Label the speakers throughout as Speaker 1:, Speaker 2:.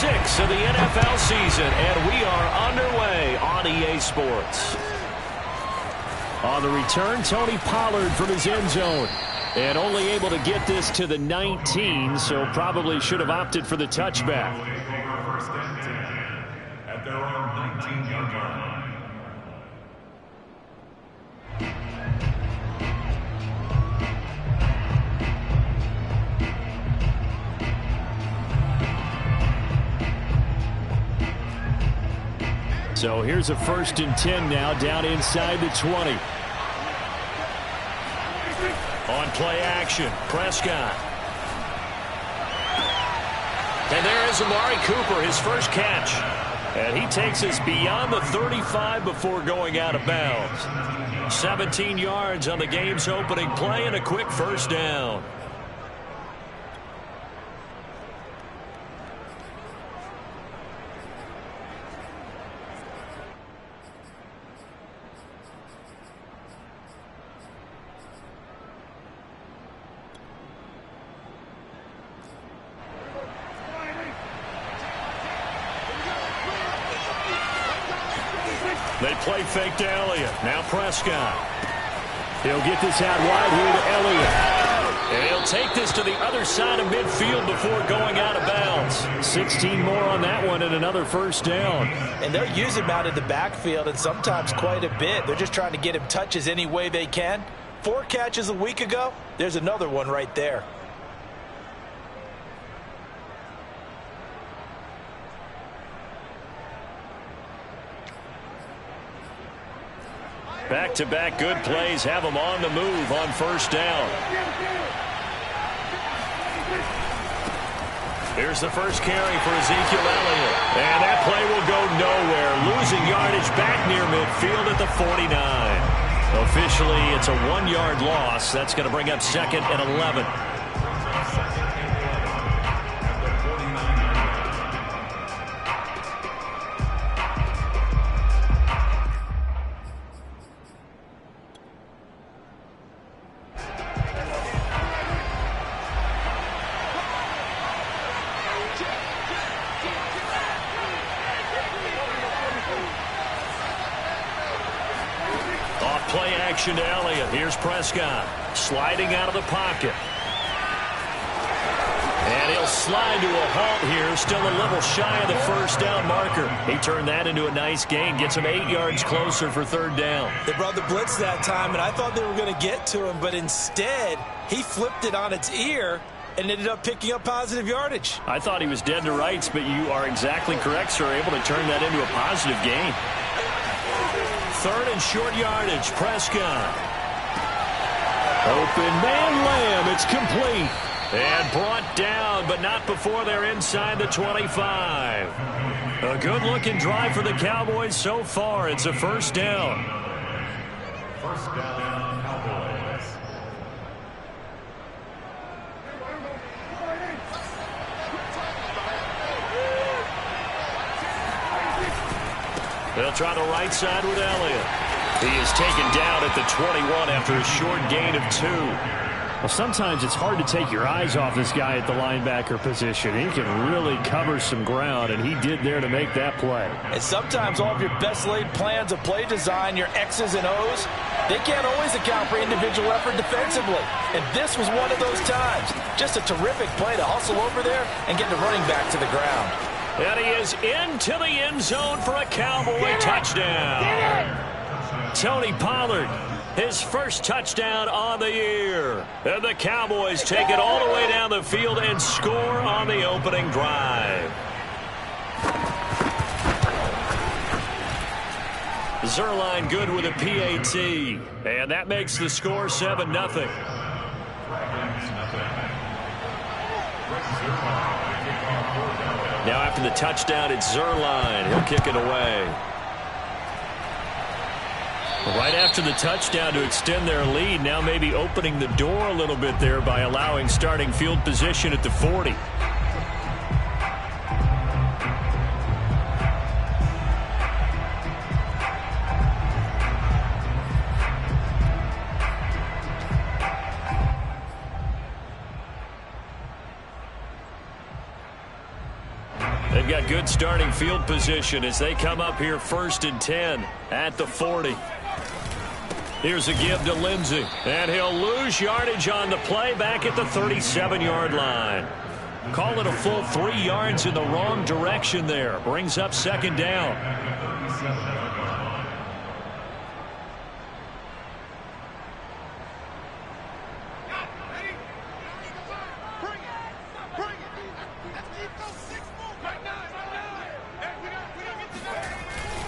Speaker 1: 6 of the NFL season, and we are underway on EA Sports. On the return, Tony Pollard from his end zone. And only able to get this to the 19, so probably should have opted for the touchback.
Speaker 2: First and 10 at their own 19-yard line.
Speaker 1: So here's a 1st and 10 now, down inside the 20. On play action, Prescott. And there is Amari Cooper, his first catch. And he takes us beyond the 35 before going out of bounds. 17 yards on the game's opening play and a quick first down. They play fake to Elliott. Now Prescott. He'll get this out wide here to Elliott. And he'll take this to the other side of midfield before going out of bounds. 16 more on that one and another first down.
Speaker 3: And they'll use him out in the backfield and sometimes quite a bit. They're just trying to get him touches any way they can. 4 catches a week ago. There's another one right there.
Speaker 1: Back-to-back good plays have them on the move on first down. Here's the first carry for Ezekiel Elliott. And that play will go nowhere. Losing yardage back near midfield at the 49. Officially, it's a 1-yard loss. That's going to bring up 2nd and 11. To Elliott. Here's Prescott sliding out of the pocket. And he'll slide to a halt here, still a little shy of the first down marker. He turned that into a nice gain, gets him 8 yards closer for 3rd down.
Speaker 3: They brought the blitz that time, and I thought they were going to get to him, but instead he flipped it on its ear and ended up picking up positive yardage.
Speaker 1: I thought he was dead to rights, but you are exactly correct, sir. Able to turn that into a positive gain. 3rd and short yardage, Prescott. Open man Lamb, it's complete. And brought down, but not before they're inside the 25. A good-looking drive for the Cowboys so far. It's a first down.
Speaker 2: First down, Cowboys.
Speaker 1: They'll try the right side with Elliott. He is taken down at the 21 after a short gain of 2. Well, sometimes it's hard to take your eyes off this guy at the linebacker position. He can really cover some ground, and he did there to make that play.
Speaker 3: And sometimes all of your best laid plans of play design, your X's and O's, they can't always account for individual effort defensively. And this was one of those times. Just a terrific play to hustle over there and get the running back to the ground.
Speaker 1: And he is into the end zone for a Cowboy touchdown. Tony Pollard, his first touchdown on the year. And the Cowboys take it all the way down the field and score on the opening drive. Zerline good with a PAT. And that makes the score 7-0. Now after the touchdown, it's Zerline. He'll kick it away. Right after the touchdown to extend their lead, now maybe opening the door a little bit there by allowing starting field position at the 40. They've got good starting field position as they come up here 1st and 10 at the 40. Here's a give to Lindsey, and he'll lose yardage on the play back at the 37-yard line. Call it a full 3 yards in the wrong direction there. Brings up 2nd down.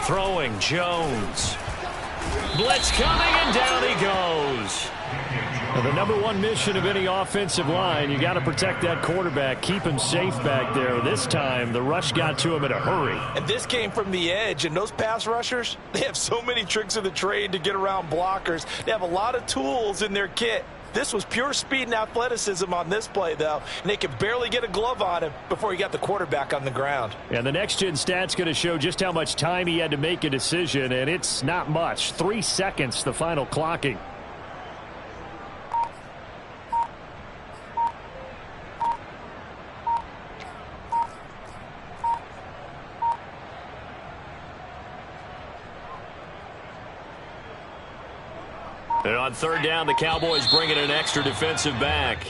Speaker 1: Throwing Jones. Blitz coming, and down he goes.
Speaker 4: Now, the number one mission of any offensive line, you got to protect that quarterback, keep him safe back there. This time, the rush got to him in a hurry.
Speaker 3: And this came from the edge, and those pass rushers, they have so many tricks of the trade to get around blockers. They have a lot of tools in their kit. This was pure speed and athleticism on this play, though, and they could barely get a glove on him before he got the quarterback on the ground.
Speaker 4: And the next-gen stat's going to show just how much time he had to make a decision, and it's not much. 3 seconds, the final clocking.
Speaker 1: And on 3rd down, the Cowboys bring in an extra defensive back.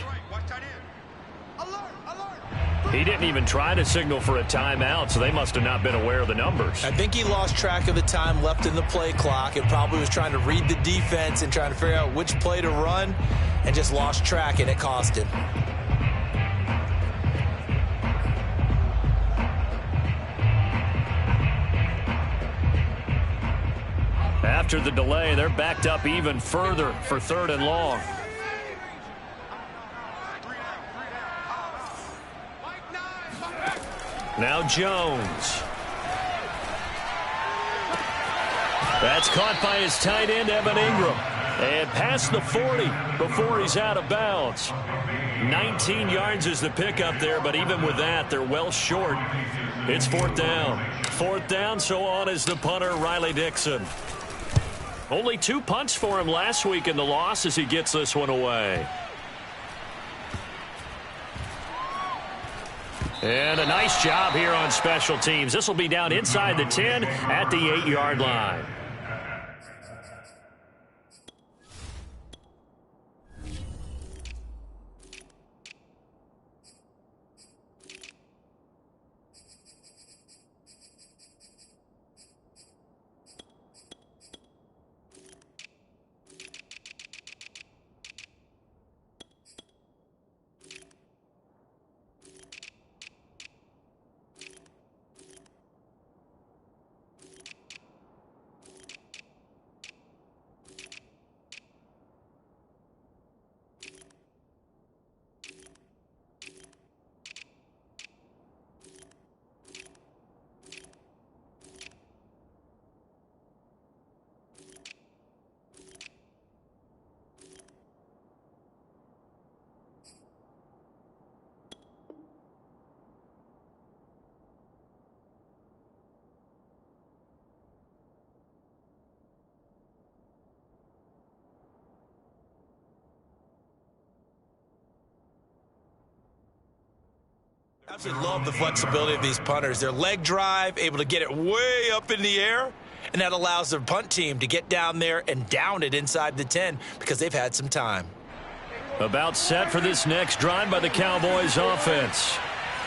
Speaker 1: He didn't even try to signal for a timeout, so they must have not been aware of the numbers.
Speaker 3: I think he lost track of the time left in the play clock and probably was trying to read the defense and trying to figure out which play to run and just lost track, and it cost him.
Speaker 1: After the delay, they're backed up even further for 3rd and long. Now Jones. That's caught by his tight end, Evan Ingram. And past the 40 before he's out of bounds. 19 yards is the pickup there, but even with that, they're well short. It's 4th down. 4th down, so on is the punter, Riley Dixon. Only 2 punts for him last week in the loss as he gets this one away. And a nice job here on special teams. This will be down inside the 10 at the 8-yard line.
Speaker 3: Absolutely love the flexibility of these punters. Their leg drive, able to get it way up in the air, and that allows their punt team to get down there and down it inside the 10 because they've had some time.
Speaker 1: About set for this next drive by the Cowboys offense.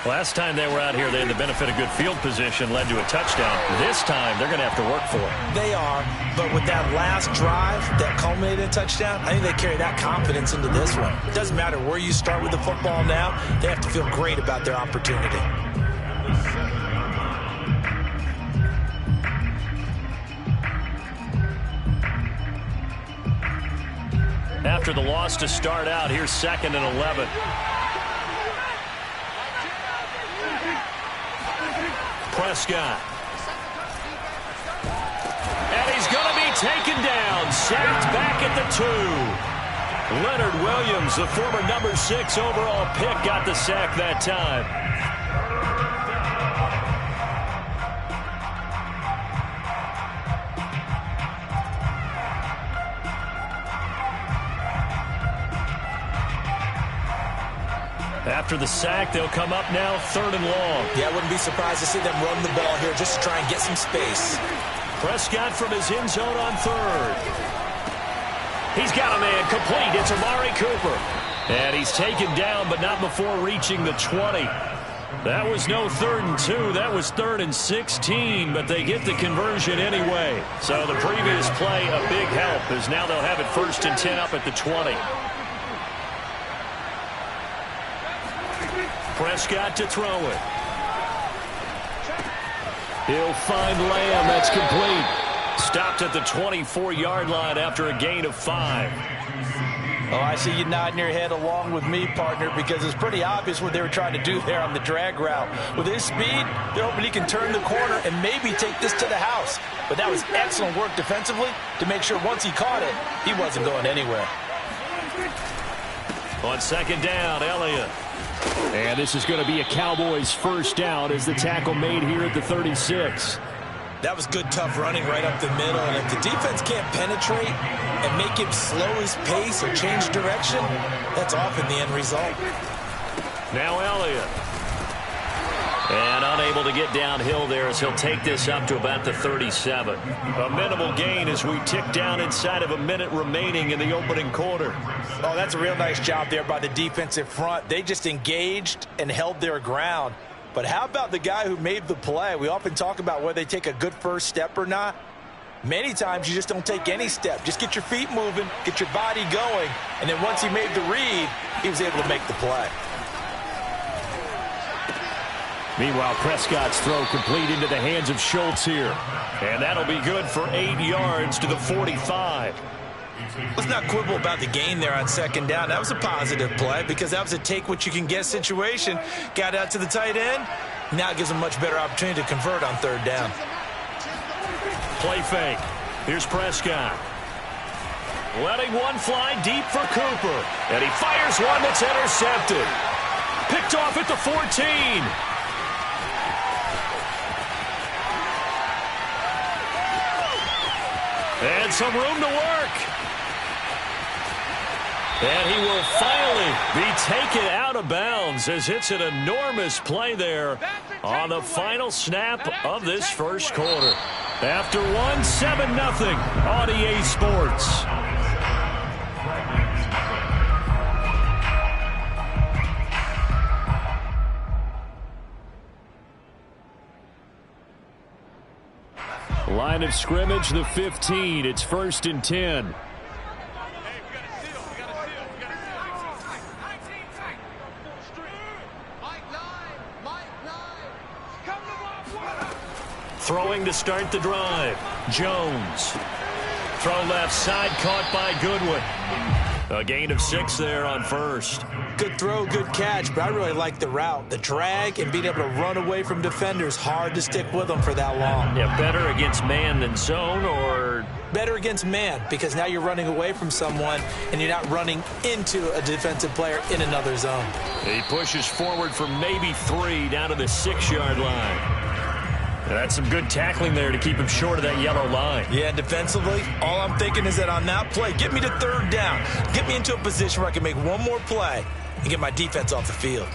Speaker 1: Last time they were out here, they had the benefit of good field position, led to a touchdown. This time, they're going to have to work for it.
Speaker 3: They are, but with that last drive that culminated in a touchdown, I think they carry that confidence into this one. It doesn't matter where you start with the football now. They have to feel great about their opportunity.
Speaker 1: After the loss to start out, here's 2nd and 11. Prescott. And he's going to be taken down. Sacked back at the 2. Leonard Williams, the former number 6 overall pick, got the sack that time.
Speaker 4: After the sack, they'll come up now 3rd and long.
Speaker 3: Yeah, I wouldn't be surprised to see them run the ball here just to try and get some space.
Speaker 1: Prescott from his end zone on 3rd. He's got a man complete. It's Amari Cooper. And he's taken down, but not before reaching the 20. That was no 3rd and 2. That was 3rd and 16, but they get the conversion anyway. So the previous play, a big help, as now they'll have it 1st and 10 up at the 20. Prescott to throw it. He'll find Lamb. That's complete. Stopped at the 24-yard line after a gain of 5.
Speaker 3: Oh, I see you nodding your head along with me, partner, because it's pretty obvious what they were trying to do there on the drag route. With his speed, they're hoping he can turn the corner and maybe take this to the house. But that was excellent work defensively to make sure once he caught it, he wasn't going anywhere.
Speaker 1: On 2nd down, Elliott.
Speaker 4: And this is going to be a Cowboys 1st down as the tackle made here at the 36.
Speaker 3: That was good, tough running right up the middle. And if the defense can't penetrate and make him slow his pace or change direction, that's often the end result.
Speaker 1: Now Elliott. And unable to get downhill there as he'll take this up to about the 37. A minimal gain as we tick down inside of a minute remaining in the opening quarter.
Speaker 3: Oh, that's a real nice job there by the defensive front. They just engaged and held their ground. But how about the guy who made the play? We often talk about whether they take a good first step or not. Many times you just don't take any step. Just get your feet moving, get your body going, and then once he made the read, he was able to make the play.
Speaker 4: Meanwhile, Prescott's throw complete into the hands of Schultz here.
Speaker 1: And that'll be good for 8 yards to the 45.
Speaker 3: Let's not quibble about the gain there on 2nd down. That was a positive play because that was a take-what-you-can-get situation. Got out to the tight end. Now it gives them a much better opportunity to convert on 3rd down.
Speaker 1: Play fake. Here's Prescott. Letting one fly deep for Cooper. And he fires one that's intercepted. Picked off at the 14. And some room to work. And he will finally be taken out of bounds as it's an enormous play there on the final snap of this 1st quarter. After 7-0 on EA Sports.
Speaker 4: Line of scrimmage, the 15. It's 1st and 10.
Speaker 1: Throwing to start the drive. Jones. Throw left side, caught by Goodwin. A gain of 6 there on 1st.
Speaker 3: Good throw, good catch, but I really like the route. The drag and being able to run away from defenders, hard to stick with them for that long.
Speaker 1: Yeah, better against man than zone, or?
Speaker 3: Better against man, because now you're running away from someone and you're not running into a defensive player in another zone.
Speaker 1: He pushes forward for maybe 3 down to the 6-yard line. And that's some good tackling there to keep him short of that yellow line.
Speaker 3: Yeah, defensively, all I'm thinking is that on that play, get me to 3rd down. Get me into a position where I can make one more play and get my defense off the field.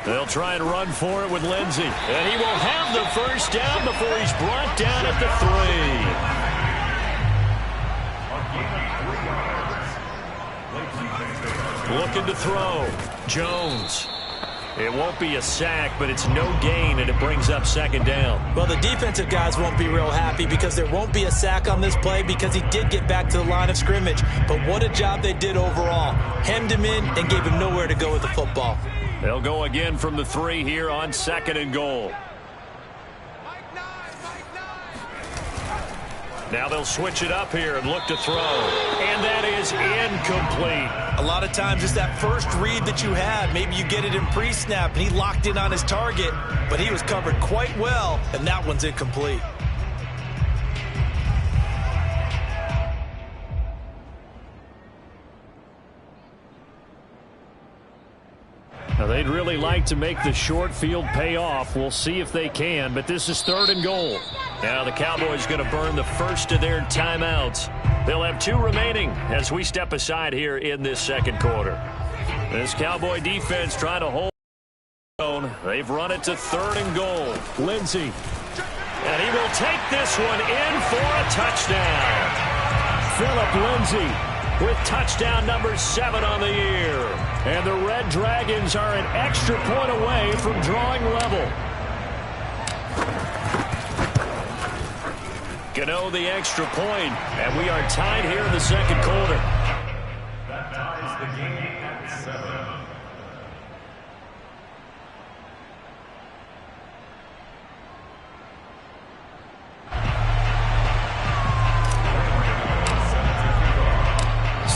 Speaker 1: They'll try and run for it with Lindsey. And he will have the 1st down before he's brought down at the 3. Looking to throw. Jones. It won't be a sack, but it's no gain, and it brings up 2nd down.
Speaker 3: Well, the defensive guys won't be real happy because there won't be a sack on this play because he did get back to the line of scrimmage. But what a job they did overall. Hemmed him in and gave him nowhere to go with the football.
Speaker 1: They'll go again from the 3 here on 2nd and goal. Now they'll switch it up here and look to throw. And that is incomplete.
Speaker 3: A lot of times it's that first read that you had. Maybe you get it in pre-snap and he locked in on his target, but he was covered quite well, and that one's incomplete.
Speaker 4: Now, they'd really like to make the short field pay off. We'll see if they can, but this is 3rd and goal.
Speaker 1: Now the Cowboys going to burn the first of their timeouts. They'll have 2 remaining as we step aside here in this second quarter. This Cowboy defense trying to hold. They've run it to 3rd and goal.
Speaker 4: Lindsey.
Speaker 1: And he will take this one in for a touchdown.
Speaker 4: Phillip Lindsey
Speaker 1: with touchdown number 7 on the year.
Speaker 4: And the Red Dragons are an extra point away from drawing level.
Speaker 1: Gano the extra point, and we are tied here in the second quarter.
Speaker 2: That ties the game at 7.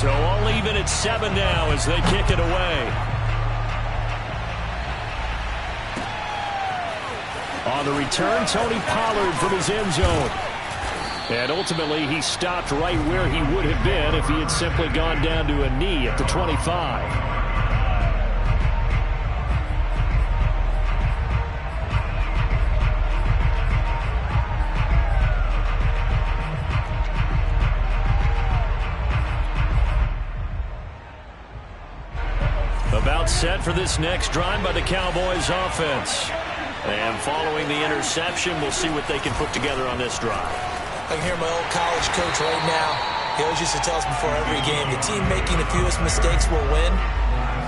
Speaker 1: So all even at 7 now as they kick it away.
Speaker 4: On the return, Tony Pollard from his end zone. And ultimately, he stopped right where he would have been if he had simply gone down to a knee at the 25.
Speaker 1: About set for this next drive by the Cowboys offense. And following the interception, we'll see what they can put together on this drive.
Speaker 3: I can hear my old college coach right now. He always used to tell us before every game, the team making the fewest mistakes will win.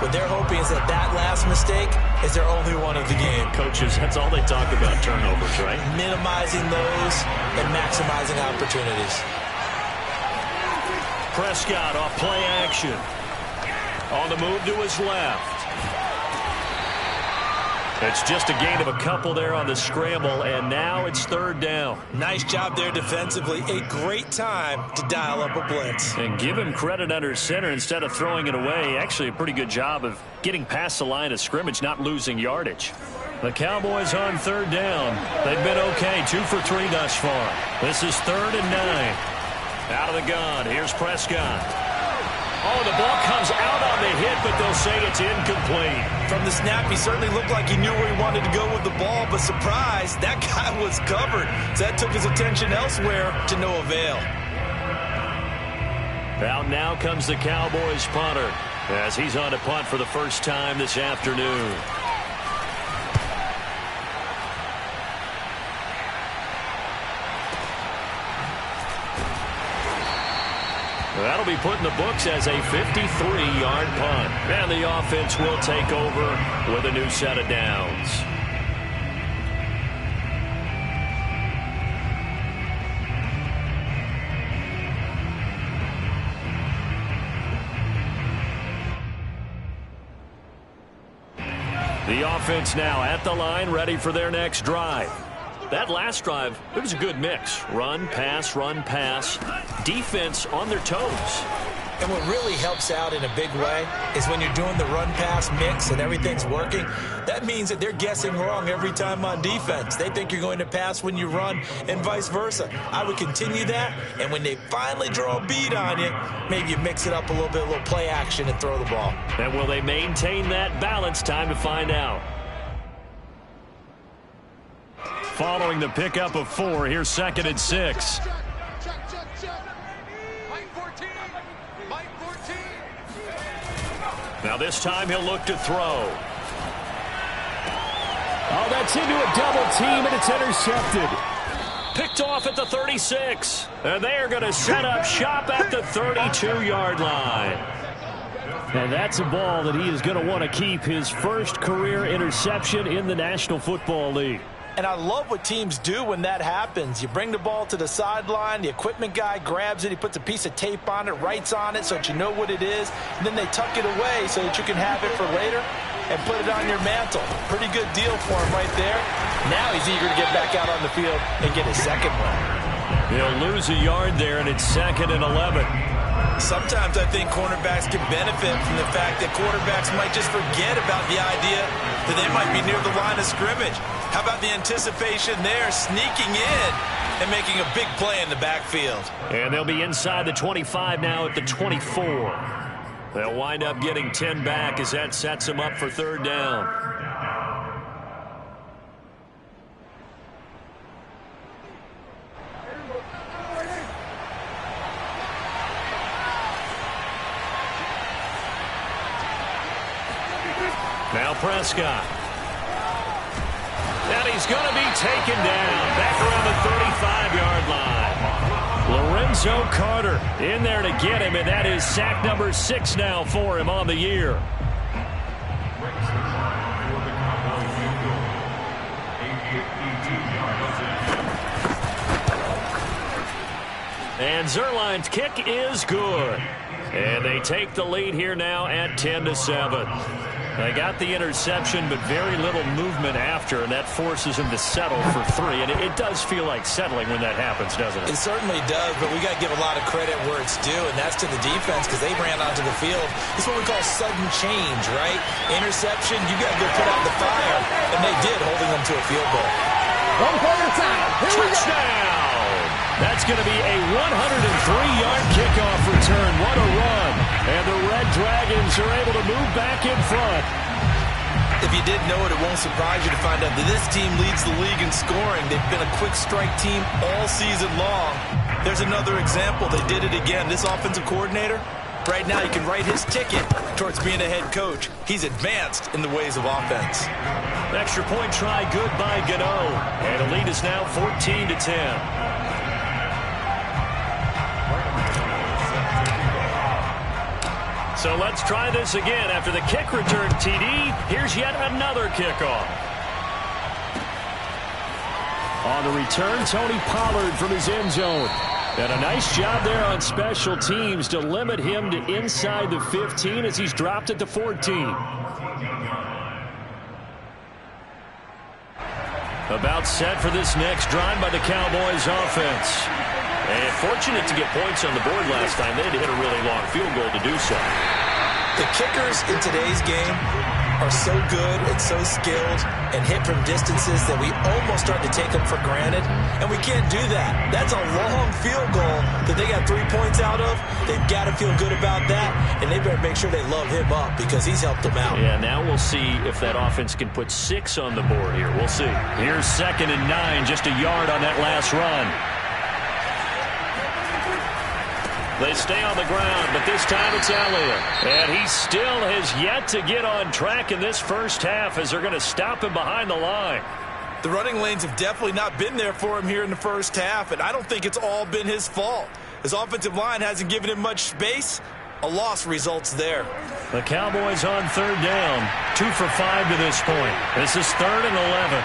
Speaker 3: What they're hoping is that that last mistake is their only one of the game.
Speaker 1: Coaches, that's all they talk about, turnovers, right?
Speaker 3: Minimizing those and maximizing opportunities.
Speaker 1: Prescott off play action. On the move to his left. It's just a gain of a couple there on the scramble, and now it's 3rd down.
Speaker 3: Nice job there defensively. A great time to dial up a blitz.
Speaker 1: And give him credit under center instead of throwing it away. Actually a pretty good job of getting past the line of scrimmage, not losing yardage. The Cowboys on 3rd down. They've been okay, 2 for 3 thus far. This is 3rd and 9. Out of the gun, here's Prescott. Oh, the ball comes out on the hit, but they'll say it's incomplete.
Speaker 3: From the snap, he certainly looked like he knew where he wanted to go with the ball, but surprise, that guy was covered. So that took his attention elsewhere to no avail.
Speaker 1: Out now comes the Cowboys punter as he's on to punt for the first time this afternoon. That'll be put in the books as a 53-yard punt. And the offense will take over with a new set of downs. The offense now at the line, ready for their next drive. That last drive, it was a good mix. Run, pass, defense on their toes.
Speaker 3: And what really helps out in a big way is when you're doing the run-pass mix and everything's working, that means that they're guessing wrong every time on defense. They think you're going to pass when you run and vice versa. I would continue that, and when they finally draw a bead on you, maybe you mix it up a little bit, a little play action and throw the ball.
Speaker 1: And will they maintain that balance? Time to find out. Following the pickup of 4, here's 2nd and 6. Now this time he'll look to throw.
Speaker 4: Oh, that's into a double team, and it's intercepted.
Speaker 1: Picked off at the 36. And they are going to set up shop at the 32-yard line.
Speaker 4: And that's a ball that he is going to want to keep, his first career interception in the National Football League.
Speaker 3: And I love what teams do when that happens. You bring the ball to the sideline, the equipment guy grabs it, he puts a piece of tape on it, writes on it so that you know what it is, and then they tuck it away so that you can have it for later and put it on your mantle. Pretty good deal for him right there. Now he's eager to get back out on the field and get his second one.
Speaker 1: He'll lose a yard there, and it's 2nd and 11.
Speaker 3: Sometimes I think cornerbacks can benefit from the fact that quarterbacks might just forget about the idea that they might be near the line of scrimmage. How about the anticipation there, sneaking in and making a big play in the backfield?
Speaker 1: And they'll be inside the 25 now at the 24. They'll wind up getting 10 back as that sets them up for third down. Now Prescott. And he's going to be taken down back around the 35-yard line. Lorenzo Carter in there to get him, and that is sack number 6 now for him on the year. And Zerline's kick is good. And they take the lead here now at 10-7. They got the interception, but very little movement after, and that forces him to settle for 3. And it does feel like settling when that happens, doesn't it?
Speaker 3: It certainly does, but we got to give a lot of credit where it's due, and that's to the defense because they ran onto the field. It's what we call sudden change, right? Interception, you got to go put out the fire, and they did, holding them to a field goal.
Speaker 5: 1 point at a time. Here we go.
Speaker 1: Touchdown! That's going to be a 103-yard kickoff return. What a run. And the Red Dragons are able to move back in front.
Speaker 3: If you didn't know it, it won't surprise you to find out that this team leads the league in scoring. They've been a quick strike team all season long. There's another example. They did it again. This offensive coordinator, right now you can write his ticket towards being a head coach. He's advanced in the ways of offense.
Speaker 1: Extra point try good by Gano. And the lead is now 14-10. So let's try this again. After the kick return TD, here's yet another kickoff.
Speaker 4: On the return, Tony Pollard from his end zone. And a nice job there on special teams to limit him to inside the 15 as he's dropped at the 14.
Speaker 1: About set for this next drive by the Cowboys offense. And fortunate to get points on the board last time. They had to hit a really long field goal to do so.
Speaker 3: The kickers in today's game are so good and so skilled and hit from distances that we almost start to take them for granted. And we can't do that. That's a long field goal that they got 3 points out of. They've got to feel good about that. And they better make sure they love him up because he's helped them out.
Speaker 1: Yeah, now we'll see if that offense can put 6 on the board here. We'll see. Here's 2nd and 9, just a yard on that last run. They stay on the ground, but this time it's Elliott. And he still has yet to get on track in this first half as they're going to stop him behind the line.
Speaker 3: The running lanes have definitely not been there for him here in the first half, and I don't think it's all been his fault. His offensive line hasn't given him much space. A loss results there.
Speaker 1: The Cowboys on 3rd down, 2 for 5 to this point. This is 3rd and 11.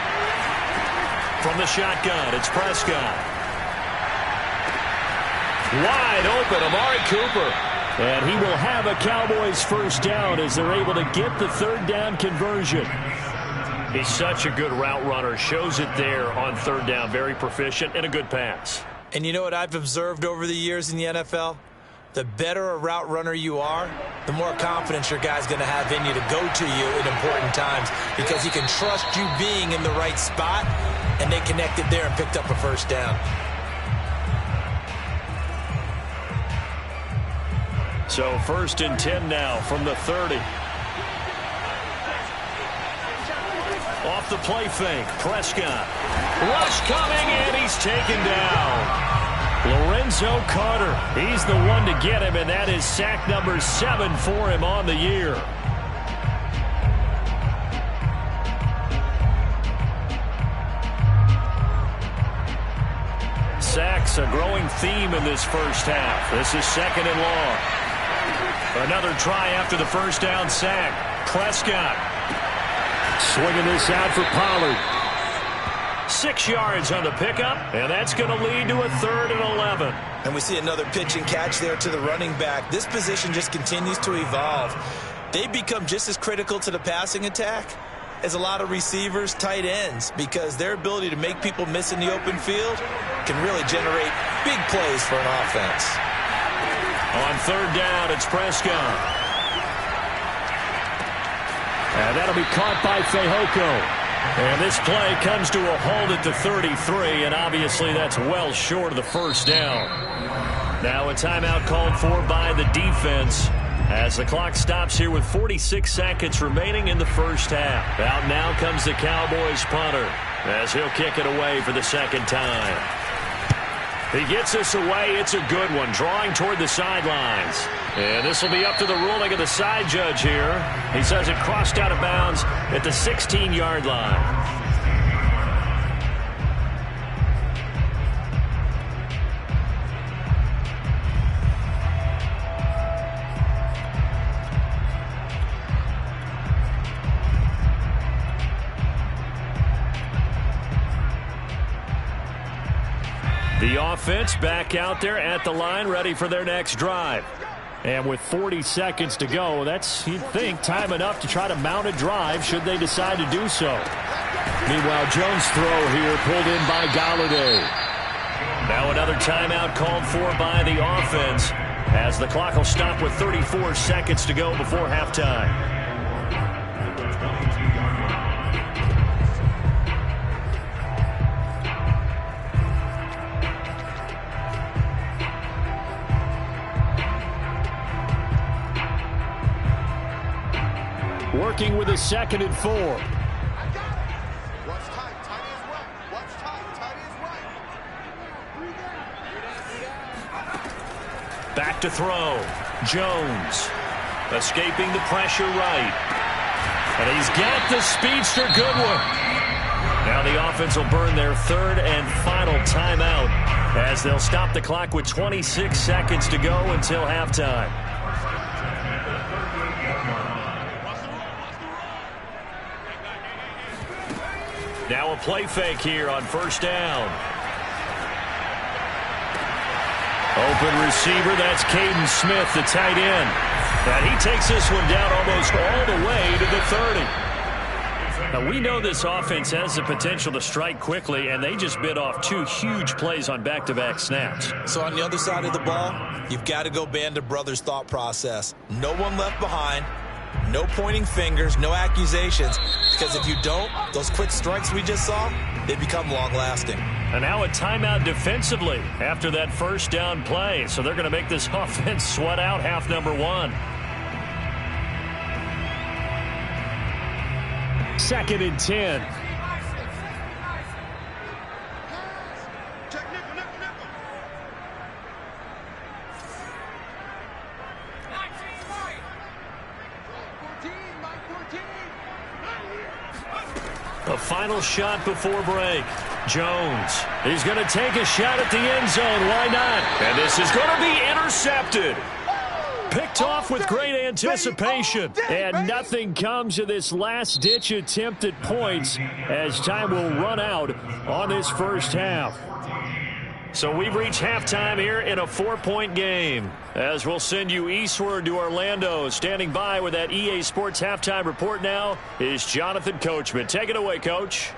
Speaker 1: From the shotgun, it's Prescott. Wide open, Amari Cooper.
Speaker 4: And he will have a Cowboys first down as they're able to get the 3rd down conversion.
Speaker 1: He's such a good route runner. Shows it there on 3rd down. Very proficient and a good pass.
Speaker 3: And you know what I've observed over the years in the NFL? The better a route runner you are, the more confidence your guy's going to have in you to go to you in important times because he can trust you being in the right spot, and they connected there and picked up a first down.
Speaker 1: So 1st and 10 now from the 30. Off the play fake, Prescott. Rush coming, and he's taken down. Lorenzo Carter, he's the one to get him, and that is sack number 7 for him on the year. Sacks a growing theme in this first half. This is 2nd and long. Another try after the first down sack. Prescott.
Speaker 4: Swinging this out for Pollard.
Speaker 1: 6 yards on the pickup, and that's going to lead to a 3rd and 11.
Speaker 3: And we see another pitch and catch there to the running back. This position just continues to evolve. They become just as critical to the passing attack as a lot of receivers, tight ends, because their ability to make people miss in the open field can really generate big plays for an offense.
Speaker 1: On 3rd down, it's Prescott.
Speaker 4: And that'll be caught by Fehoko.
Speaker 1: And this play comes to a halt at the 33, and obviously that's well short of the first down. Now a timeout called for by the defense As the clock stops here with 46 seconds remaining in the first half. Out now comes the Cowboys punter as he'll kick it away for the second time. He gets this away. It's a good one, drawing toward the sidelines. And this will be up to the ruling of the side judge here. He says it crossed out of bounds at the 16-yard line. The offense back out there at the line, ready for their next drive. And with 40 seconds to go, that's, you'd think, time enough to try to mount a drive should they decide to do so. Meanwhile, Jones' throw here pulled in by Galladay. Now another timeout called for by the offense as the clock will stop with 34 seconds to go before halftime. Working with a 2nd and 4.
Speaker 6: What's tight? Tight is right. What's tight? Tight is right.
Speaker 1: Back to throw. Jones escaping the pressure right. And he's got the speedster. Good one. Now the offense will burn their 3rd and final timeout as they'll stop the clock with 26 seconds to go until halftime. Now a play fake here on first down. Open receiver, that's Caden Smith, the tight end. And he takes this one down almost all the way to the 30. Now we know this offense has the potential to strike quickly, and they just bit off 2 huge plays on back-to-back snaps.
Speaker 3: So on the other side of the ball, you've got to go Band of Brothers thought process. No one left behind. No pointing fingers, no accusations, because if you don't, those quick strikes we just saw, they become long-lasting.
Speaker 1: And now a timeout defensively after that first down play. So they're going to make this offense sweat out half number 1.
Speaker 4: 2nd and 10.
Speaker 1: A final shot before break. Jones, he's going to take a shot at the end zone. Why not? And this is going to be intercepted. Picked off with great anticipation.
Speaker 4: And nothing comes of this last-ditch attempt at points as time will run out on this first half.
Speaker 1: So we've reached halftime here in a 4-point game. As we'll send you eastward to Orlando. Standing by with that EA Sports halftime report now is Jonathan Coachman. Take it away, Coach.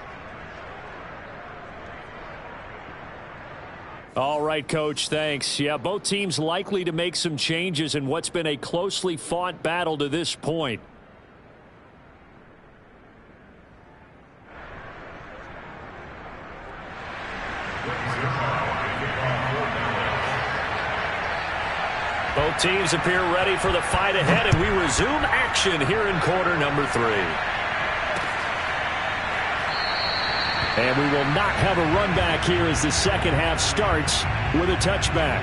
Speaker 4: All right, Coach, thanks. Yeah, both teams likely to make some changes in what's been a closely fought battle to this point.
Speaker 1: Both teams appear ready for the fight ahead, and we resume action here in quarter number 3.
Speaker 4: And we will not have a run back here as the second half starts with a touchback.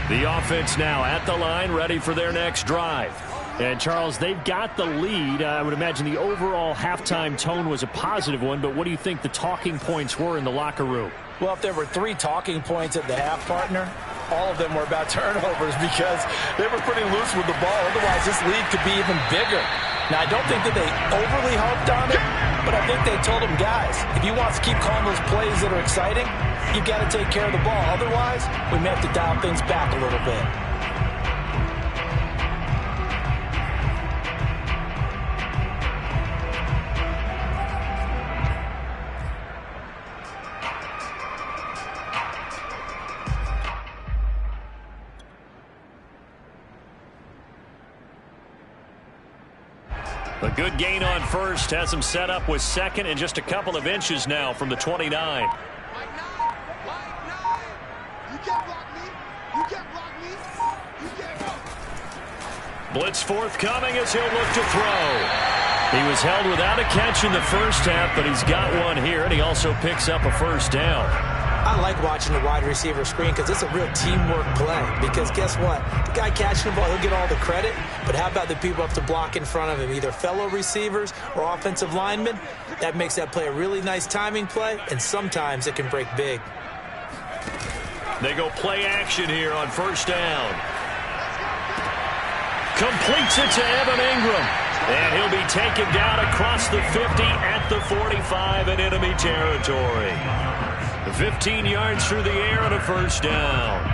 Speaker 1: The offense now at the line, ready for their next drive.
Speaker 4: And, Charles, they've got the lead. I would imagine the overall halftime tone was a positive one, but what do you think the talking points were in the locker room?
Speaker 3: Well, if there were 3 talking points at the half, partner, all of them were about turnovers because they were pretty loose with the ball. Otherwise, this lead could be even bigger. Now, I don't think that they overly harped on it, but I think they told them, guys, if you want to keep calling those plays that are exciting, you've got to take care of the ball. Otherwise, we may have to dial things back a little bit.
Speaker 1: A good gain on first has him set up with second and just a couple of inches now from the 29.
Speaker 6: You can't block me. You can't block me. You can't block.
Speaker 1: Blitz forthcoming as he'll look to throw. He was held without a catch in the first half, but he's got one here, and he also picks up a first down.
Speaker 3: I like watching the wide receiver screen because it's a real teamwork play. Because guess what? The guy catching the ball, he'll get all the credit. But how about the people up to block in front of him, either fellow receivers or offensive linemen? That makes that play a really nice timing play, and sometimes it can break big.
Speaker 1: They go play action here on first down. Completes it to Evan Ingram. And he'll be taken down across the 50 at the 45 in enemy territory. 15 yards through the air and a first down.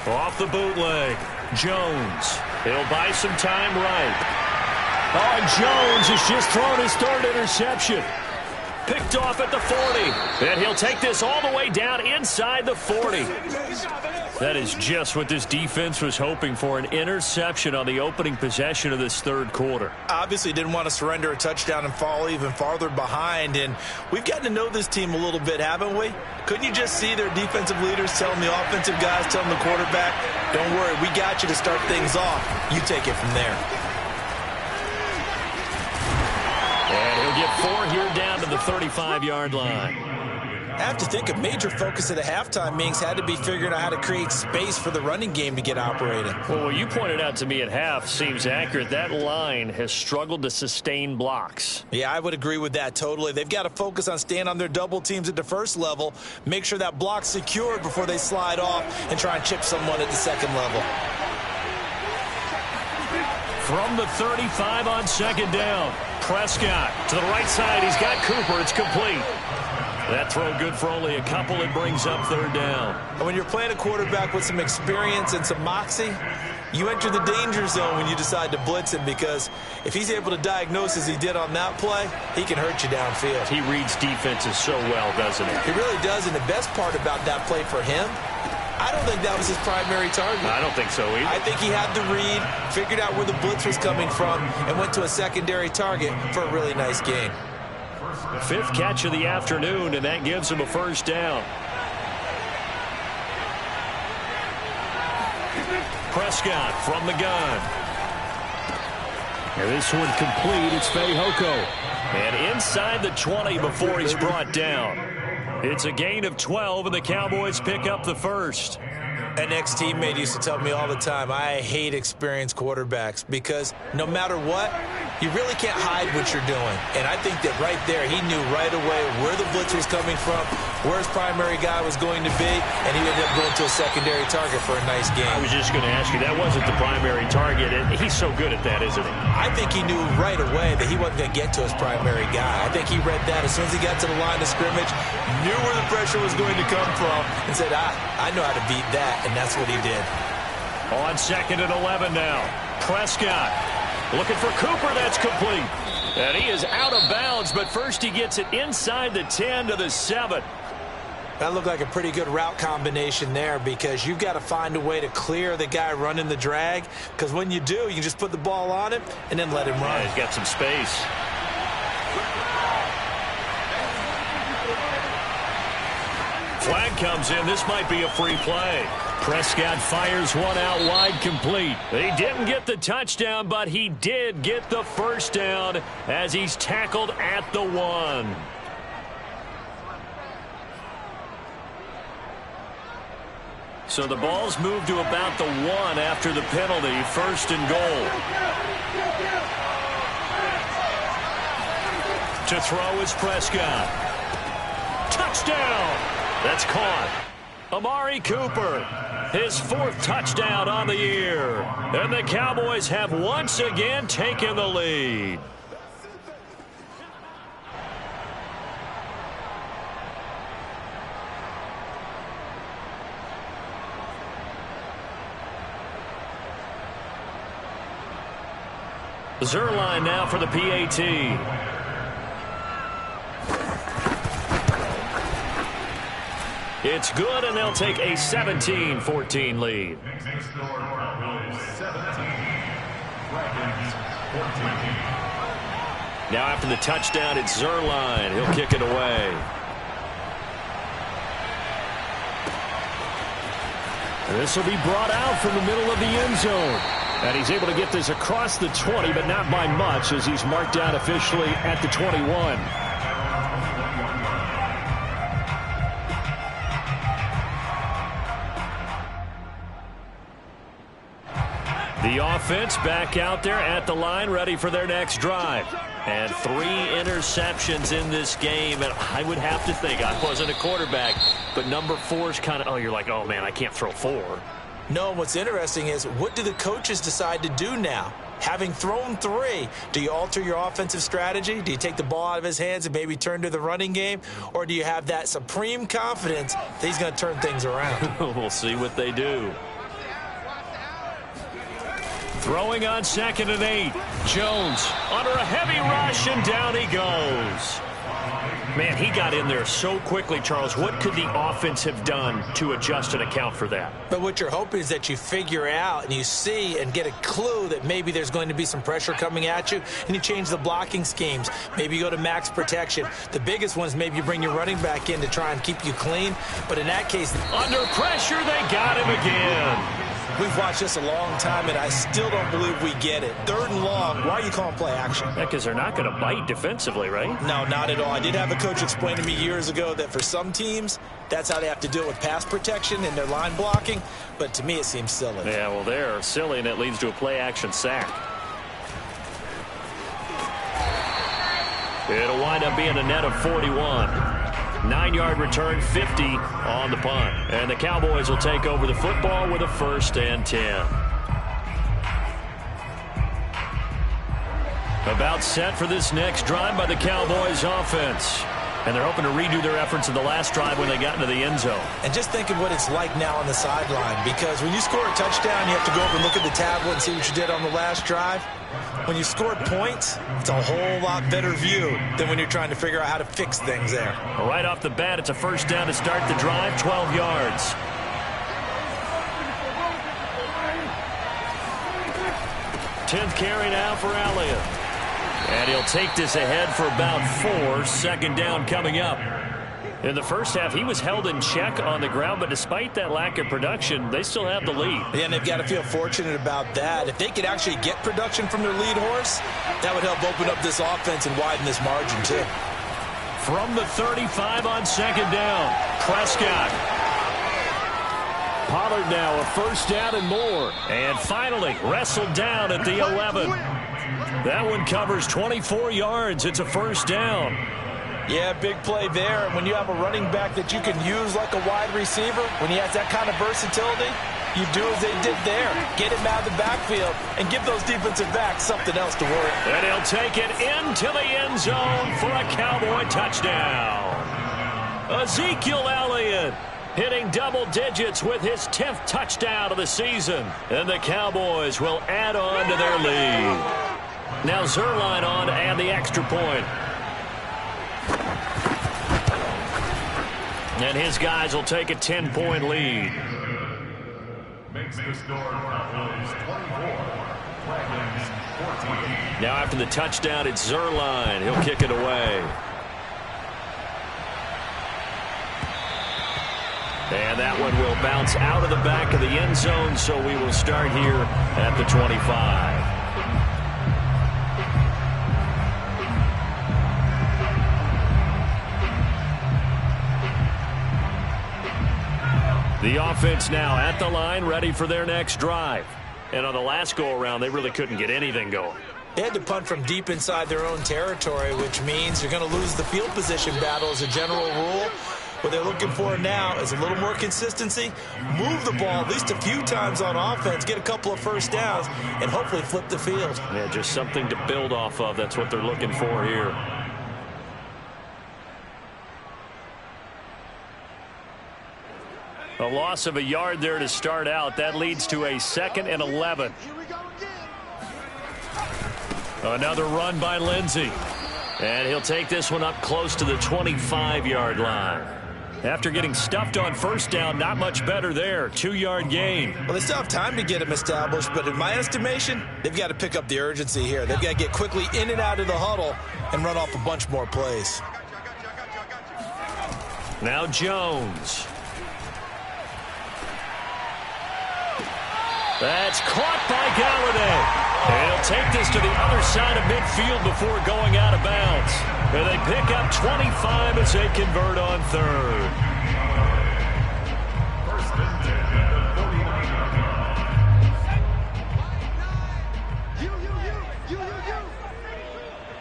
Speaker 1: Off the bootleg, Jones. He'll buy some time right. Oh, and Jones has just thrown his third interception. Picked off at the 40. And he'll take this all the way down inside the 40. That is just what this defense was hoping for, an interception on the opening possession of this third quarter.
Speaker 3: Obviously didn't want to surrender a touchdown and fall even farther behind. And we've gotten to know this team a little bit, haven't we? Couldn't you just see their defensive leaders telling the offensive guys, telling the quarterback, don't worry, we got you to start things off. You take it from there.
Speaker 1: And he'll get 4 here down to the 35-yard line.
Speaker 3: I have to think a major focus of the halftime meetings had to be figuring out how to create space for the running game to get operating.
Speaker 1: Well, what you pointed out to me at half seems accurate. That line has struggled to sustain blocks.
Speaker 3: Yeah, I would agree with that totally. They've got to focus on staying on their double teams at the first level, make sure that block's secured before they slide off and try and chip someone at the second level.
Speaker 1: From the 35 on second down, Prescott to the right side. He's got Cooper. It's complete. That throw good for only a couple. It brings up third down.
Speaker 3: And when you're playing a quarterback with some experience and some moxie, you enter the danger zone when you decide to blitz him, because if he's able to diagnose as he did on that play, he can hurt you downfield.
Speaker 1: He reads defenses so well, doesn't he?
Speaker 3: He really does, and the best part about that play for him, I don't think that was his primary target.
Speaker 1: I don't think so either.
Speaker 3: I think he had the read, figured out where the blitz was coming from, and went to a secondary target for a really nice gain.
Speaker 1: 5th catch of the afternoon, and that gives him a first down. Prescott from the gun.
Speaker 4: And this one complete. It's Fehoko.
Speaker 1: And inside the 20 before he's brought down. It's a gain of 12, and the Cowboys pick up the first.
Speaker 3: An ex-teammate used to tell me all the time, I hate experienced quarterbacks, because no matter what, you really can't hide what you're doing. And I think that right there, he knew right away where the blitz was coming from, where his primary guy was going to be, and he ended up going to a secondary target for a nice game.
Speaker 1: I was just going to ask you, that wasn't the primary target, and he's so good at that, isn't he?
Speaker 3: I think he knew right away that he wasn't going to get to his primary guy. I think he read that as soon as he got to the line of scrimmage, knew where the pressure was going to come from, and said, I know how to beat that, and that's what he did.
Speaker 1: On 2nd and 11 now, Prescott looking for Cooper. That's complete. And he is out of bounds, but first he gets it inside the 10 to the 7.
Speaker 3: That looked like a pretty good route combination there, because you've got to find a way to clear the guy running the drag, because when you do, you can just put the ball on him and then let him run.
Speaker 1: Yeah, he's got some space. Flag comes in. This might be a free play. Prescott fires one out wide, complete. He didn't get the touchdown, but he did get the first down as he's tackled at the 1. So the ball's moved to about the 1 after the penalty. 1st and goal. To throw is Prescott. Touchdown! That's caught. Amari Cooper, his 4th touchdown on the year. And the Cowboys have once again taken the lead. Zerline now for the PAT. It's good, and they'll take a 17-14 lead.
Speaker 2: Next score, Cowboys 17. Dragons 14.
Speaker 1: Now after the touchdown, it's Zerline. He'll kick it away.
Speaker 4: This will be brought out from the middle of the end zone. And he's able to get this across the 20, but not by much, as he's marked down officially at the 21. The offense back out there at the line, ready for their next drive.
Speaker 1: And 3 interceptions in this game, and I would have to think, I wasn't a quarterback, but number 4 is kind of, oh, you're like, oh, man, I can't throw 4.
Speaker 3: No, what's interesting is, what do the coaches decide to do now? Having thrown 3, do you alter your offensive strategy? Do you take the ball out of his hands and maybe turn to the running game? Or do you have that supreme confidence that he's going to turn things around?
Speaker 1: We'll see what they do. Throwing on 2nd and 8. Jones under a heavy rush, and down he goes. Man, he got in there so quickly, Charles. What could the offense have done to adjust and account for that?
Speaker 3: But what you're hoping is that you figure out and you see and get a clue that maybe there's going to be some pressure coming at you, and you change the blocking schemes. Maybe you go to max protection. The biggest one is maybe you bring your running back in to try and keep you clean. But in that case,
Speaker 1: under pressure, they got him again.
Speaker 3: We've watched this a long time, and I still don't believe we get it. 3rd and long, why are you calling play action?
Speaker 1: Yeah, because they're not going to bite defensively, right?
Speaker 3: No, not at all. I did have a coach explain to me years ago that for some teams, that's how they have to deal with pass protection and their line blocking. But to me, it seems silly.
Speaker 1: Yeah, well, they're silly, and it leads to a play-action sack. It'll wind up being a net of 41. 9-yard return, 50 on the punt. And the Cowboys will take over the football with a 1st and 10. About set for this next drive by the Cowboys offense. And they're hoping to redo their efforts in the last drive when they got into the end zone.
Speaker 3: And just think of what it's like now on the sideline, because when you score a touchdown, you have to go over and look at the tablet and see what you did on the last drive. When you score points, it's a whole lot better view than when you're trying to figure out how to fix things there.
Speaker 1: Right off the bat, it's a 1st down to start the drive, 12 yards. Tenth carry now for Elliott. And he'll take this ahead for about 4. 2nd down coming up. In the first half, he was held in check on the ground, but despite that lack of production, they still have the lead.
Speaker 3: Yeah, and they've got to feel fortunate about that. If they could actually get production from their lead horse, that would help open up this offense and widen this margin, too.
Speaker 1: From the 35 on 2nd down, Prescott. Pollard now a 1st down and more. And finally, wrestled down at the 11. That one covers 24 yards. It's a 1st down.
Speaker 3: Yeah, big play there. And when you have a running back that you can use like a wide receiver, when he has that kind of versatility, you do as they did there. Get him out of the backfield and give those defensive backs something else to worry.
Speaker 1: And he'll take it into the end zone for a Cowboy touchdown. Ezekiel Elliott hitting double digits with his 10th touchdown of the season. And the Cowboys will add on to their lead. Now Zerline on to add the extra point. And his guys will take a 10-point lead.
Speaker 2: Makes the score Cowboys 24. Dragons 14.
Speaker 1: Now after the touchdown, it's Zerline. He'll kick it away. And that one will bounce out of the back of the end zone, so we will start here at the 25. The offense now at the line, ready for their next drive. And on the last go-around, they really couldn't get anything going.
Speaker 3: They had to punt from deep inside their own territory, which means you're going to lose the field position battle as a general rule. What they're looking for now is a little more consistency, move the ball at least a few times on offense, get a couple of 1st downs, and hopefully flip the field.
Speaker 1: Yeah, just something to build off of. That's what they're looking for here. A loss of a yard there to start out. That leads to a 2nd and 11.
Speaker 6: Here we go again.
Speaker 1: Another run by Lindsey. And he'll take this one up close to the 25-yard line.
Speaker 4: After getting stuffed on first down, not much better there. 2-yard gain.
Speaker 3: Well, they still have time to get him established, but in my estimation, they've got to pick up the urgency here. They've got to get quickly in and out of the huddle and run off a bunch more plays.
Speaker 1: Now Jones. That's caught by Galladay. He'll take this to the other side of midfield before going out of bounds. And they pick up 25 as they convert on third.
Speaker 2: First and 10 at the 49-yard line.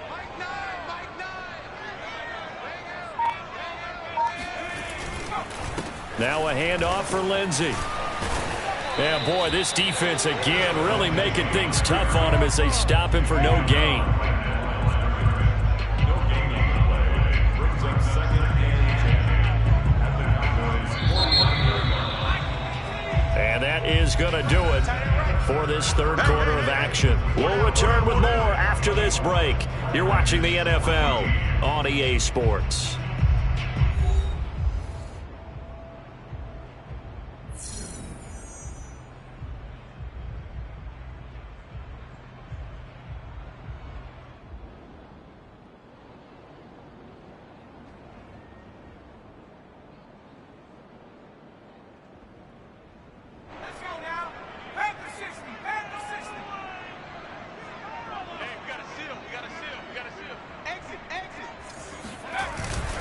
Speaker 6: Mike 9.
Speaker 1: Now a handoff for Lindsey. Yeah, boy, this defense again really making things tough on him as they stop him for no gain.
Speaker 2: No gain on the play. Brings up second and 10 at the Cowboys' 41-yard line.
Speaker 1: And that is going to do it for this third quarter of action. We'll return with more after this break. You're watching the NFL on EA Sports.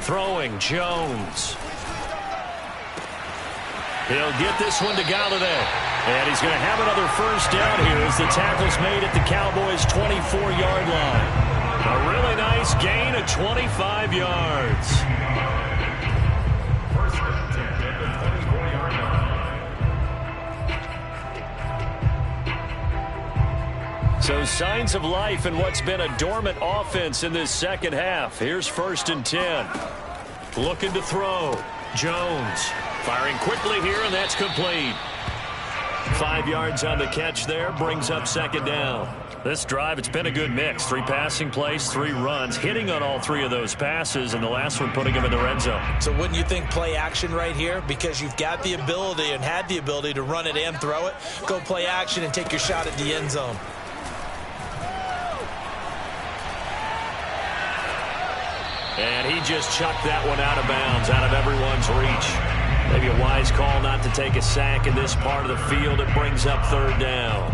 Speaker 1: Throwing Jones. He'll get this one to Galladay. And he's going to have another first down here as the tackle's made at the Cowboys' 24-yard line. A really nice gain of 25 yards.
Speaker 2: First and 10 at the 24-yard line.
Speaker 1: So signs of life in what's been a dormant offense in this second half. Here's first and 10. Looking to throw. Jones firing quickly here, and that's complete. 5 yards on the catch there, brings up second down. This drive, it's been a good mix. 3 passing plays, 3 runs, hitting on all 3 of those passes, and the last one putting him in the red zone.
Speaker 3: So wouldn't you think play action right here? Because you've got the ability and had the ability to run it and throw it. Go play action and take your shot at the end zone.
Speaker 1: And he just chucked that one out of bounds, out of everyone's reach. Maybe a wise call not to take a sack in this part of the field. It brings up third down.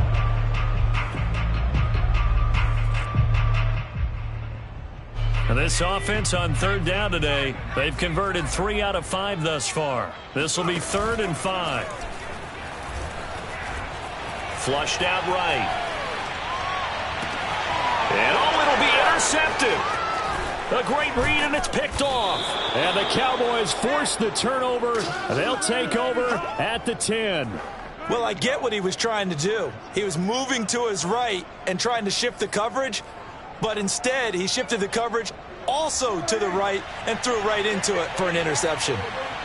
Speaker 1: And this offense on third down today, they've converted 3 out of 5 thus far. This will be 3rd and 5. Flushed out right. And it'll be intercepted. A great read, and it's picked off. And the Cowboys force the turnover. They'll take over at the 10.
Speaker 3: Well, I get what he was trying to do. He was moving to his right and trying to shift the coverage, but instead he shifted the coverage also to the right and threw right into it for an interception.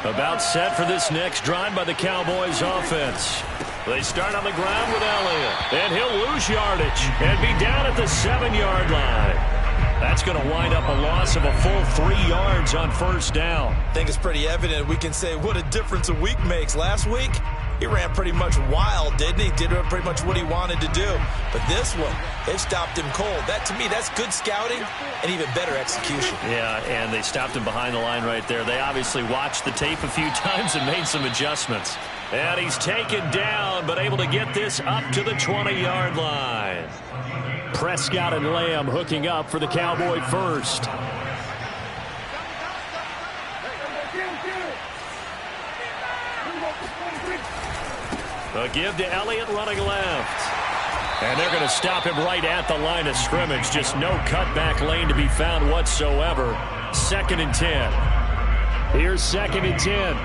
Speaker 1: About set for this next drive by the Cowboys offense. They start on the ground with Elliott, and he'll lose yardage and be down at the 7-yard line. That's going to wind up a loss of a full 3 yards on first down.
Speaker 3: I think it's pretty evident. We can say what a difference a week makes. Last week, he ran pretty much wild, didn't he? Did pretty much what he wanted to do. But this one, it stopped him cold. That, to me, that's good scouting and even better execution.
Speaker 1: Yeah, and they stopped him behind the line right there. They obviously watched the tape a few times and made some adjustments. And he's taken down, but able to get this up to the 20-yard line. Prescott and Lamb hooking up for the Cowboy first. A give to Elliott running left. And they're going to stop him right at the line of scrimmage. Just no cutback lane to be found whatsoever. 2nd and 10. Here's 2nd and 10.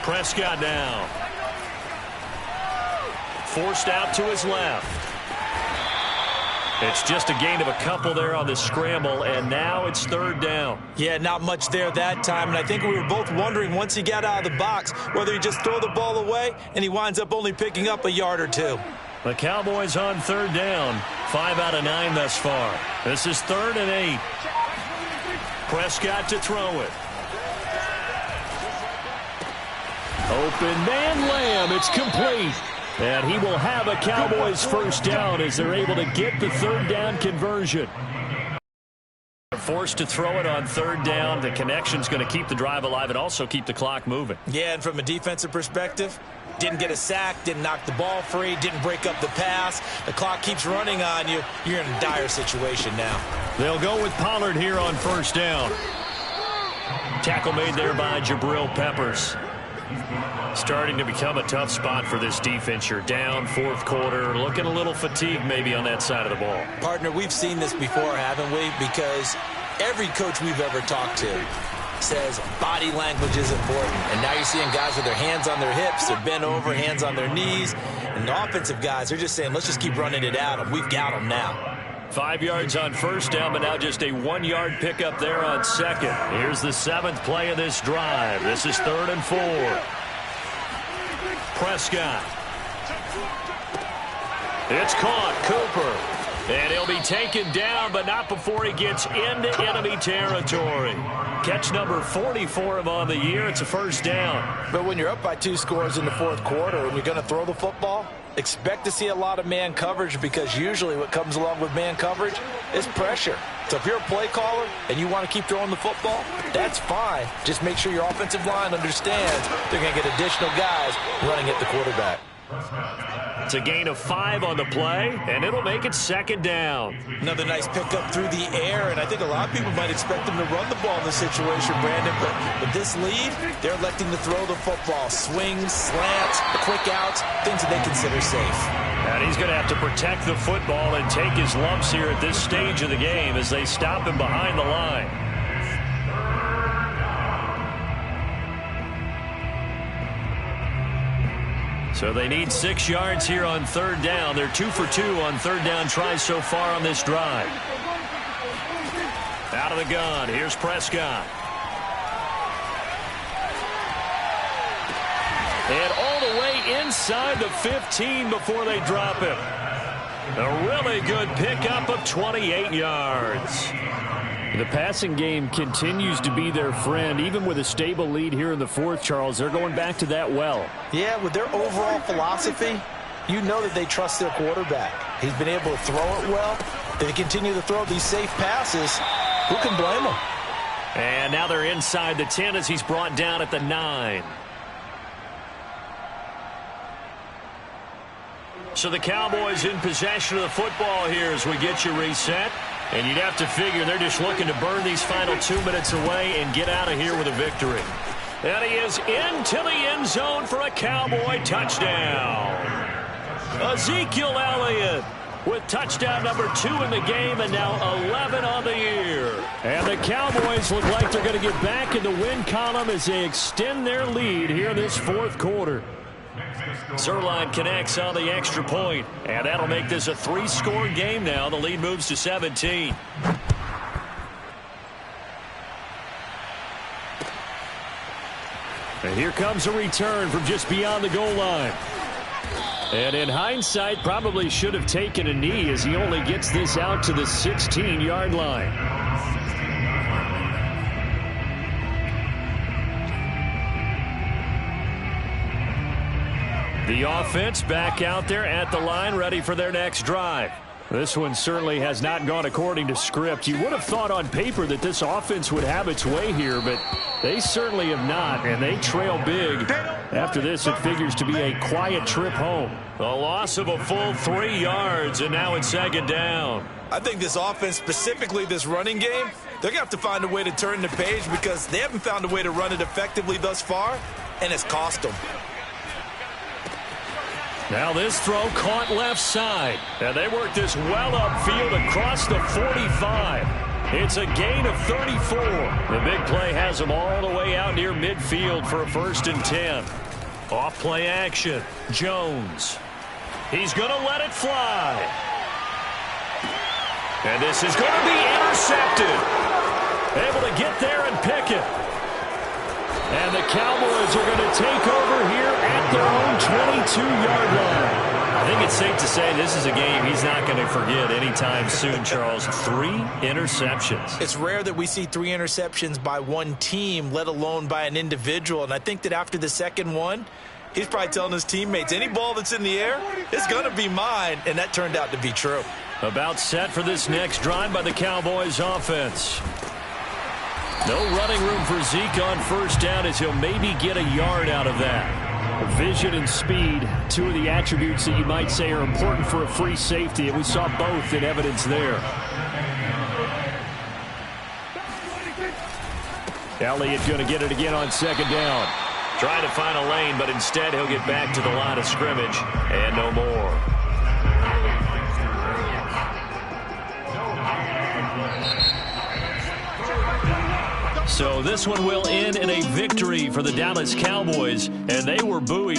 Speaker 1: Prescott down. Forced out to his left. It's just a gain of a couple there on the scramble, and now it's 3rd down.
Speaker 3: Yeah, not much there that time, and I think we were both wondering once he got out of the box whether he just throw the ball away and he winds up only picking up a yard or 2.
Speaker 1: The Cowboys on third down. 5 out of 9 thus far. This is 3rd and 8. Prescott to throw it. Open man Lamb. It's complete. And he will have a Cowboys first down as they're able to get the third down conversion. They're forced to throw it on third down. The connection's going to keep the drive alive and also keep the clock moving.
Speaker 3: Yeah, and from a defensive perspective, didn't get a sack, didn't knock the ball free, didn't break up the pass. The clock keeps running on you. You're in a dire situation now.
Speaker 1: They'll go with Pollard here on first down. Tackle made there by Jabril Peppers. Starting to become a tough spot for this defense. You're down, fourth quarter, looking a little fatigued maybe on that side of the ball.
Speaker 3: Partner, we've seen this before, haven't we? Because every coach we've ever talked to says body language is important. And now you're seeing guys with their hands on their hips, they're bent over, hands on their knees. And the offensive guys, they're just saying, let's just keep running it at them. We've got them now.
Speaker 1: 5 yards on first down, but now just a 1-yard pickup there on second. Here's the 7th play of this drive. This is 3rd and 4. Prescott. It's caught. Cooper. And he'll be taken down, but not before he gets into enemy territory. Catch number 44 on the year. It's a first down.
Speaker 3: But when you're up by 2 scores in the fourth quarter and you're going to throw the football, expect to see a lot of man coverage, because usually what comes along with man coverage is pressure. So if you're a play caller and you want to keep throwing the football, that's fine. Just make sure your offensive line understands they're going to get additional guys running at the quarterback.
Speaker 1: It's a gain of 5 on the play, and it'll make it 2nd down.
Speaker 3: Another nice pickup through the air, and I think a lot of people might expect them to run the ball in this situation, Brandon, but with this lead, they're electing to throw the football. Swings, slants, quick outs, things that they consider safe.
Speaker 1: And he's going to have to protect the football and take his lumps here at this stage of the game as they stop him behind the line. So they need 6 yards here on third down. They're 2 for 2 on third down tries so far on this drive. Out of the gun, here's Prescott. And all the way inside the 15 before they drop him. A really good pickup of 28 yards.
Speaker 4: The passing game continues to be their friend. Even with a stable lead here in the fourth, Charles, they're going back to that well.
Speaker 3: Yeah, with their overall philosophy, you know that they trust their quarterback. He's been able to throw it well. They continue to throw these safe passes. Who can blame them?
Speaker 1: And now they're inside the 10 as he's brought down at the 9. So the Cowboys in possession of the football here as we get you reset. And you'd have to figure they're just looking to burn these final 2 minutes away and get out of here with a victory. And he is into the end zone for a Cowboy touchdown. Ezekiel Elliott with touchdown number 2 in the game and now 11 on the year.
Speaker 4: And the Cowboys look like they're going to get back in the win column as they extend their lead here in this fourth quarter.
Speaker 1: Zerline connects on the extra point, and that'll make this a 3-score game now. The lead moves to 17.
Speaker 4: And here comes a return from just beyond the goal line. And in hindsight, probably should have taken a knee as he only gets this out to the 16-yard line. The offense back out there at the line, ready for their next drive. This one certainly has not gone according to script. You would have thought on paper that this offense would have its way here, but they certainly have not, and they trail big. After this, it figures to be a quiet trip home.
Speaker 1: A loss of a full 3 yards, and now it's 2nd down.
Speaker 3: I think this offense, specifically this running game, they're going to have to find a way to turn the page because they haven't found a way to run it effectively thus far, and it's cost them.
Speaker 1: Now this throw caught left side. And they work this well upfield across the 45. It's a gain of 34. The big play has them all the way out near midfield for a 1st and 10. Off play action. Jones. He's going to let it fly. And this is going to be intercepted. Able to get there and pick it. And the Cowboys are going to take over here at their own 22-yard line.
Speaker 4: I think it's safe to say this is a game he's not going to forget anytime soon, Charles. 3 interceptions.
Speaker 3: It's rare that we see 3 interceptions by one team, let alone by an individual. And I think that after the second one, he's probably telling his teammates, any ball that's in the air, it's going to be mine. And that turned out to be true.
Speaker 4: About set for this next drive by the Cowboys offense. No running room for Zeke on first down as he'll maybe get a yard out of that. Vision and speed, 2 of the attributes that you might say are important for a free safety, and we saw both in evidence there. Elliott going to get it again on second down.
Speaker 1: Trying to find a lane, but instead he'll get back to the line of scrimmage and no more.
Speaker 4: So this one will end in a victory for the Dallas Cowboys, and they were buoyed